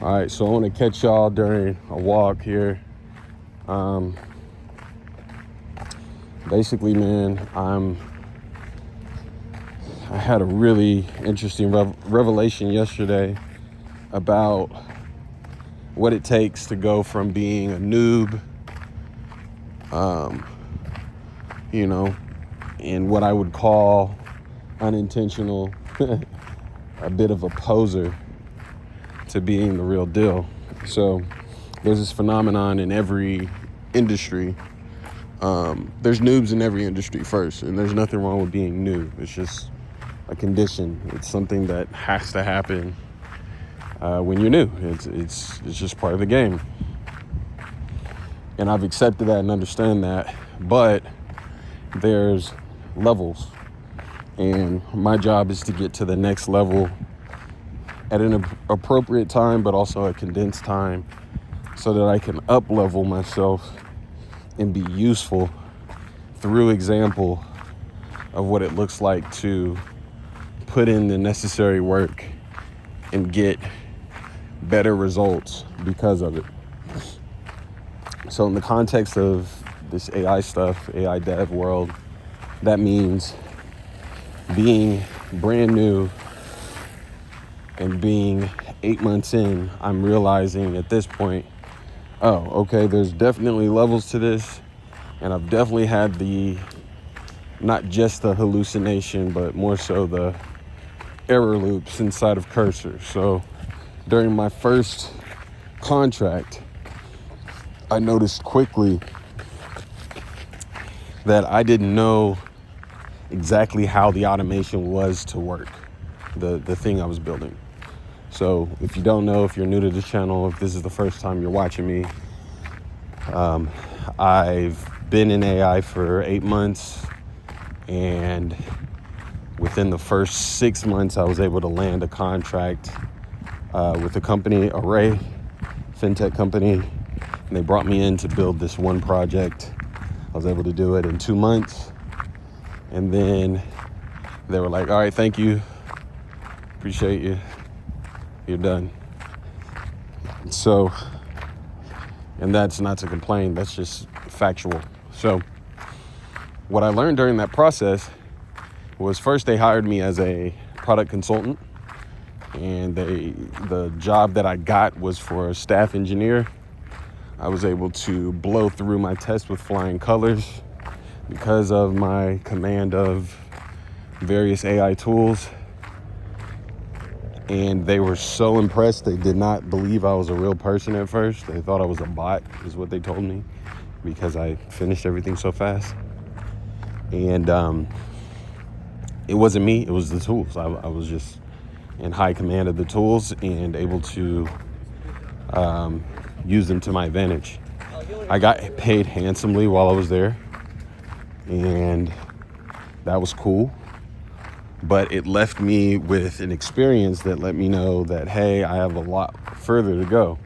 All right, so I want to catch y'all during a walk here. Basically, man, I had a really interesting revelation yesterday about what it takes to go from being a noob, in what I would call unintentional, a bit of a poser, to being the real deal. So there's this phenomenon in every industry. There's noobs in every industry first, and there's nothing wrong with being new. It's just a condition. It's something that has to happen when you're new. It's just part of the game. And I've accepted that and understand that, but there's levels, and my job is to get to the next level at an appropriate time, but also a condensed time, so that I can up level myself and be useful through example of what it looks like to put in the necessary work and get better results because of it. So in the context of this AI stuff, AI dev world, that means being brand new and being 8 months in, I'm realizing at this point, oh, okay, there's definitely levels to this, and I've definitely had not just the hallucination, but more so the error loops inside of Cursor. So during my first contract, I noticed quickly that I didn't know exactly how the automation was to work, the thing I was building. So if you don't know, if you're new to this channel, if this is the first time you're watching me, I've been in AI for 8 months, and within the first 6 months, I was able to land a contract with a company, Array, fintech company, and they brought me in to build this one project. I was able to do it in 2 months, and then they were like, all right, thank you, appreciate you, you're done. So, and that's not to complain, that's just factual. So what I learned during that process was, first they hired me as a product consultant, and the job that I got was for a staff engineer. I was able to blow through my test with flying colors because of my command of various AI tools. And they were so impressed. They did not believe I was a real person at first. They thought I was a bot, is what they told me, because I finished everything so fast. And it wasn't me, it was the tools. I was just in high command of the tools and able to use them to my advantage. I got paid handsomely while I was there, and that was cool. But it left me with an experience that let me know that, hey, I have a lot further to go.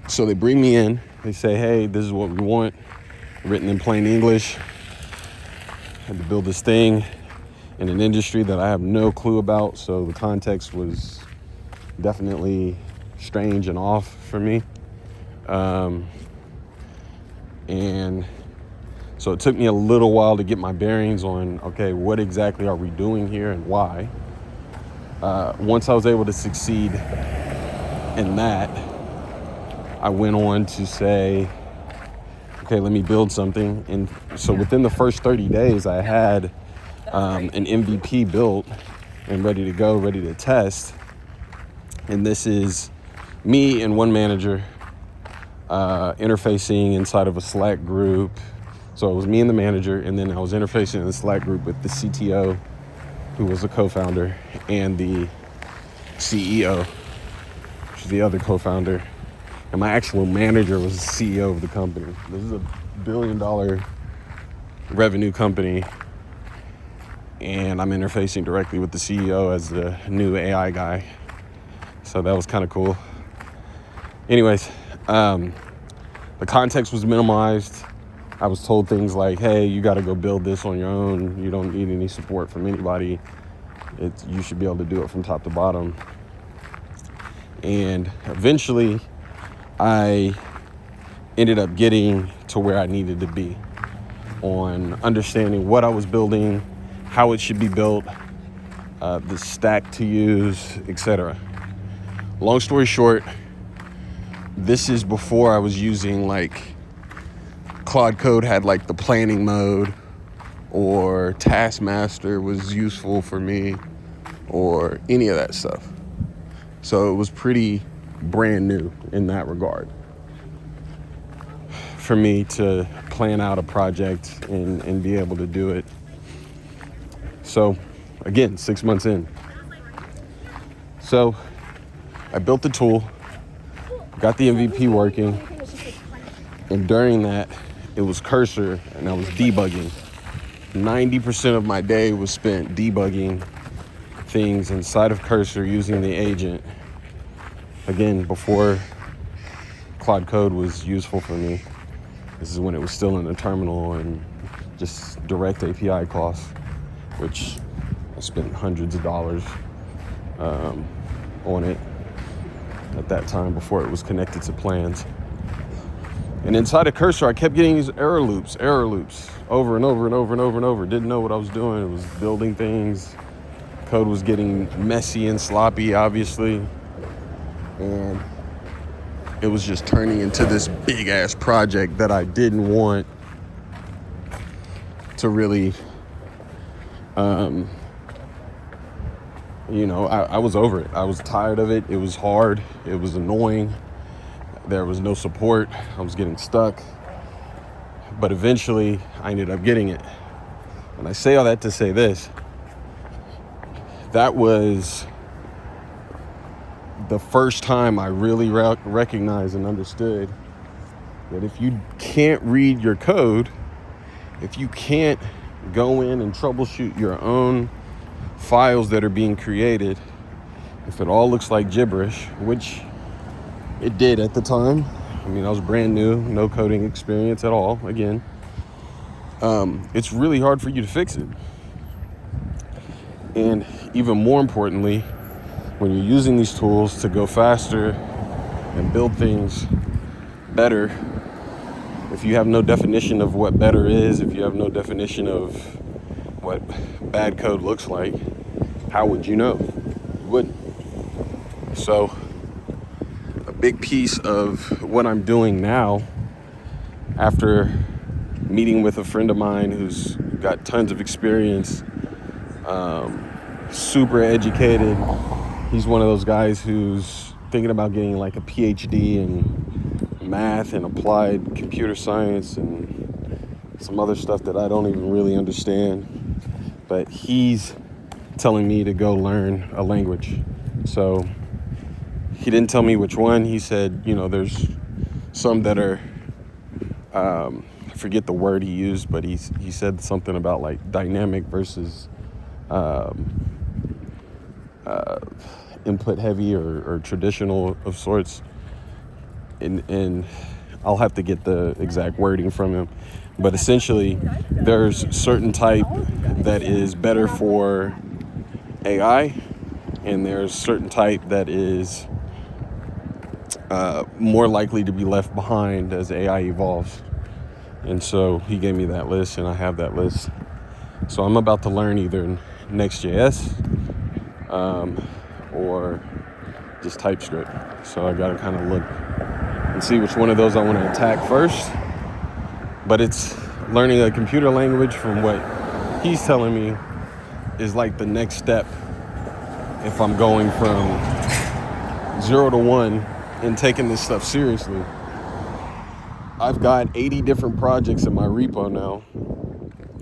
So they bring me in, they say, hey, this is what we want, written in plain English. I had to build this thing in an industry that I have no clue about, so the context was definitely strange and off for me. And so it took me a little while to get my bearings on, okay, what exactly are we doing here and why? Once I was able to succeed in that, I went on to say, okay, let me build something. And so within the first 30 days, I had an MVP built and ready to go, ready to test. And this is me and one manager interfacing inside of a Slack group. So it was me and the manager, and then I was interfacing in the Slack group with the CTO, who was the co-founder, and the CEO, which is the other co-founder. And my actual manager was the CEO of the company. This is a $1 billion revenue company, and I'm interfacing directly with the CEO as the new AI guy. So that was kind of cool. Anyways, the context was minimized. I was told things like, hey, you got to go build this on your own. You don't need any support from anybody. You should be able to do it from top to bottom. And eventually I ended up getting to where I needed to be on understanding what I was building, how it should be built, the stack to use, etc. Long story short, this is before I was using like Claude Code had like the planning mode, or Taskmaster was useful for me, or any of that stuff. So it was pretty brand new in that regard for me to plan out a project and be able to do it. So again, 6 months in. So I built the tool, got the MVP working, and during that, it was Cursor and I was debugging. 90% of my day was spent debugging things inside of Cursor using the agent. Again, before Claude Code was useful for me. This is when it was still in the terminal and just direct API costs, which I spent hundreds of dollars on it at that time before it was connected to plans. And inside of Cursor, I kept getting these error loops over and over and over and over and over. Didn't know what I was doing. It was building things. Code was getting messy and sloppy, obviously. And it was just turning into this big ass project that I didn't want to really, I was over it. I was tired of it. It was hard. It was annoying. There was no support. I was getting stuck. But eventually, I ended up getting it. And I say all that to say this. That was the first time I really recognized and understood that if you can't read your code, if you can't go in and troubleshoot your own files that are being created, if it all looks like gibberish, which it did at the time. I mean, I was brand new, no coding experience at all, again. It's really hard for you to fix it. And even more importantly, when you're using these tools to go faster and build things better, if you have no definition of what better is, if you have no definition of what bad code looks like, how would you know? You wouldn't. So a big piece of what I'm doing now, after meeting with a friend of mine who's got tons of experience, super educated. He's one of those guys who's thinking about getting like a PhD in math and applied computer science and some other stuff that I don't even really understand. But he's telling me to go learn a language. So he didn't tell me which one. He said, there's some that are, I forget the word he used, but he said something about like dynamic versus input heavy or traditional of sorts. And I'll have to get the exact wording from him. But essentially, there's certain type that is better for AI, and there's certain type that is more likely to be left behind as AI evolves. And so he gave me that list, and I have that list. So I'm about to learn either Next.js or just TypeScript. So I got to kind of look and see which one of those I want to attack first. But it's learning a computer language, from what he's telling me, is like the next step if I'm going from 0 to 1 and taking this stuff seriously. I've got 80 different projects in my repo now,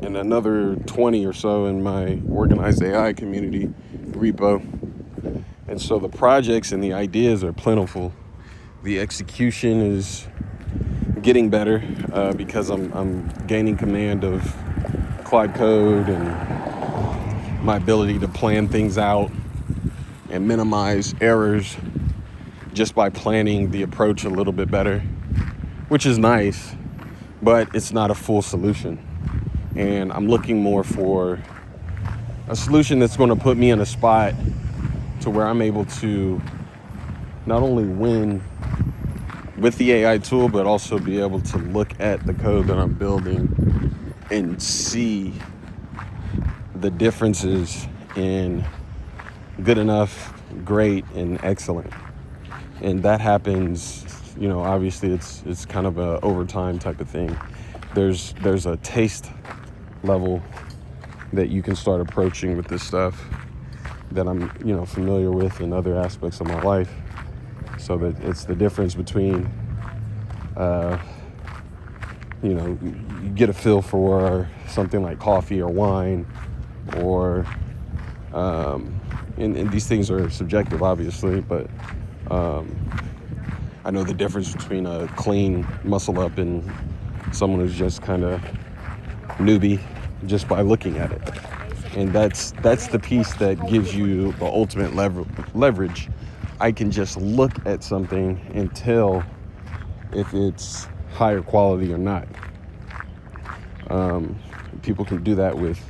and another 20 or so in my organized AI community repo. And so the projects and the ideas are plentiful. The execution is getting better because I'm gaining command of Claude Code and my ability to plan things out and minimize errors just by planning the approach a little bit better, which is nice, but it's not a full solution. And I'm looking more for a solution that's going to put me in a spot to where I'm able to not only win with the AI tool, but also be able to look at the code that I'm building and see the differences in good enough, great, and excellent. And that happens, obviously it's kind of a overtime type of thing. There's a taste level that you can start approaching with this stuff that I'm, familiar with in other aspects of my life. So that it's the difference between, you get a feel for something like coffee or wine, or, and these things are subjective, obviously, but I know the difference between a clean muscle up and someone who's just kind of newbie just by looking at it. And that's the piece that gives you the ultimate leverage. I can just look at something and tell if it's higher quality or not. People can do that with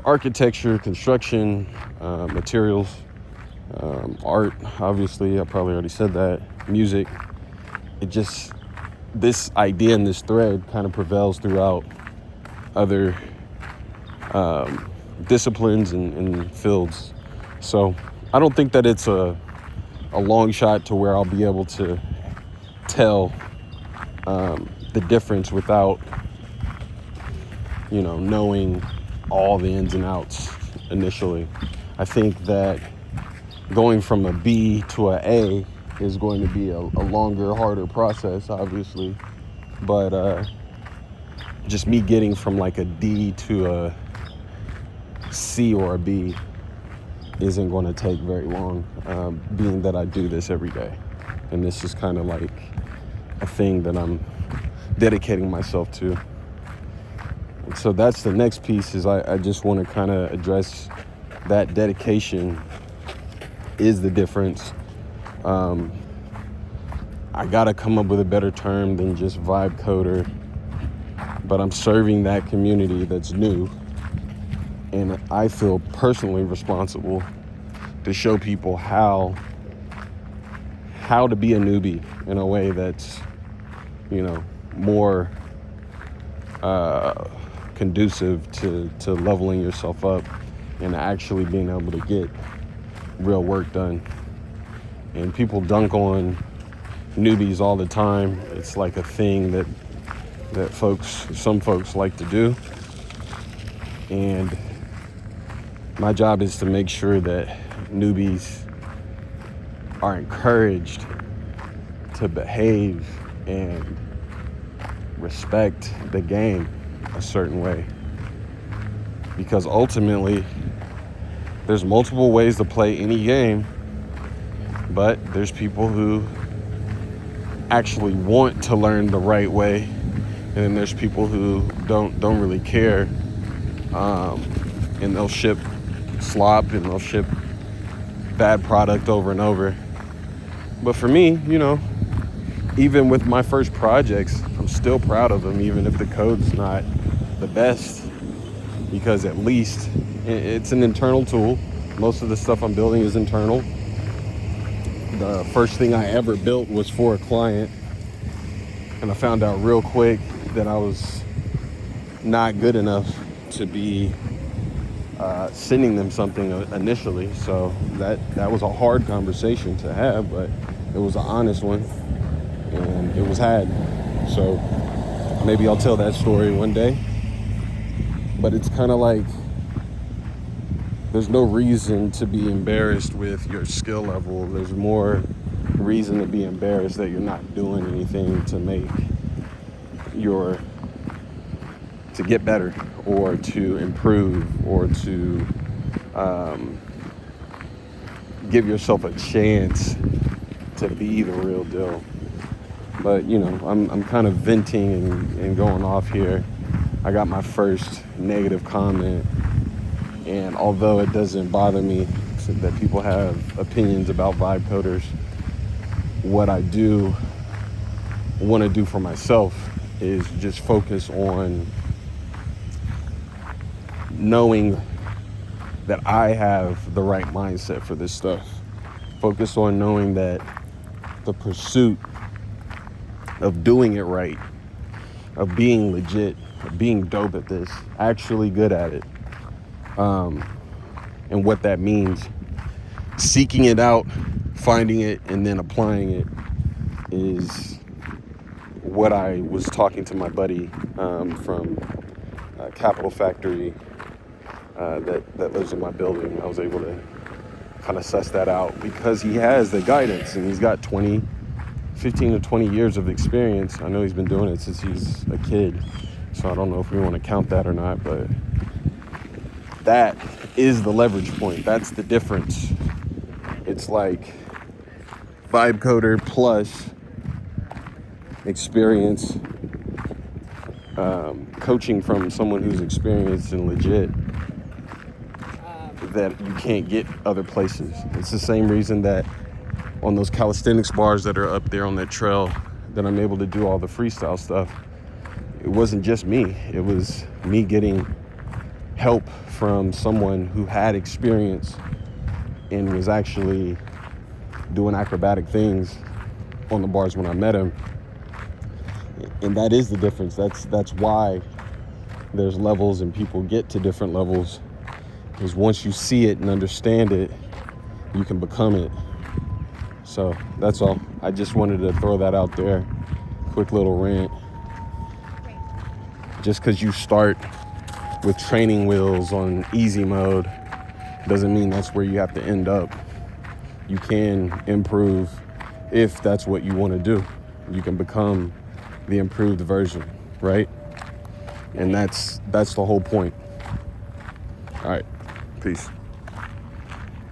architecture, construction, materials, art, obviously, I probably already said that, music. This idea and this thread kind of prevails throughout other disciplines and fields. So I don't think that it's a long shot to where I'll be able to tell the difference without, knowing all the ins and outs initially. I think that going from a B to a A is going to be a longer, harder process, obviously. But just me getting from like a D to a C or a B isn't going to take very long, being that I do this every day. And this is kind of like a thing that I'm dedicating myself to. So that's the next piece, is I just want to kind of address that dedication is the difference. I got to come up with a better term than just vibe coder, but I'm serving that community that's new. And I feel personally responsible to show people how to be a newbie in a way that's, more conducive to leveling yourself up and actually being able to get real work done. And people dunk on newbies all the time. It's like a thing that some folks like to do. And my job is to make sure that newbies are encouraged to behave and respect the game a certain way. Because ultimately, there's multiple ways to play any game, but there's people who actually want to learn the right way, and then there's people who don't really care, and they'll ship slop and they'll ship bad product over and over. But for me, even with my first projects, I'm still proud of them, even if the code's not the best, because at least it's an internal tool. Most of the stuff I'm building is internal. The first thing I ever built was for a client, and I found out real quick that I was not good enough to be sending them something initially. So that was a hard conversation to have, but it was an honest one, and it was had. So maybe I'll tell that story one day. But it's kind of like, there's no reason to be embarrassed with your skill level. There's more reason to be embarrassed that you're not doing anything to make to get better, or to improve, or to give yourself a chance to be the real deal. But I'm kind of venting and going off here. I got my first negative comment, and although it doesn't bother me that people have opinions about vibe coders, what I do want to do for myself is just focus on knowing that I have the right mindset for this stuff. If Focus on knowing that the pursuit of doing it right, of being legit, of being dope at this, actually good at it, and what that means. Seeking it out, finding it, and then applying it is what I was talking to my buddy from Capital Factory that lives in my building. I was able to kind of suss that out because he has the guidance and he's got 15 to 20 years of experience. I know he's been doing it since he's a kid, so I don't know if we want to count that or not, but that is the leverage point. That's the difference. It's like vibe coder plus experience, coaching from someone who's experienced and legit that you can't get other places. It's the same reason that on those calisthenics bars that are up there on that trail that I'm able to do all the freestyle stuff, it wasn't just me. It was me getting help from someone who had experience and was actually doing acrobatic things on the bars when I met him. And that is the difference. That's why there's levels and people get to different levels, because once you see it and understand it, you can become it. So that's all. I just wanted to throw that out there. Quick little rant. Just because you start with training wheels on easy mode doesn't mean that's where you have to end up. You can improve if that's what you want to do. You can become the improved version, right? And that's the whole point. All right, peace.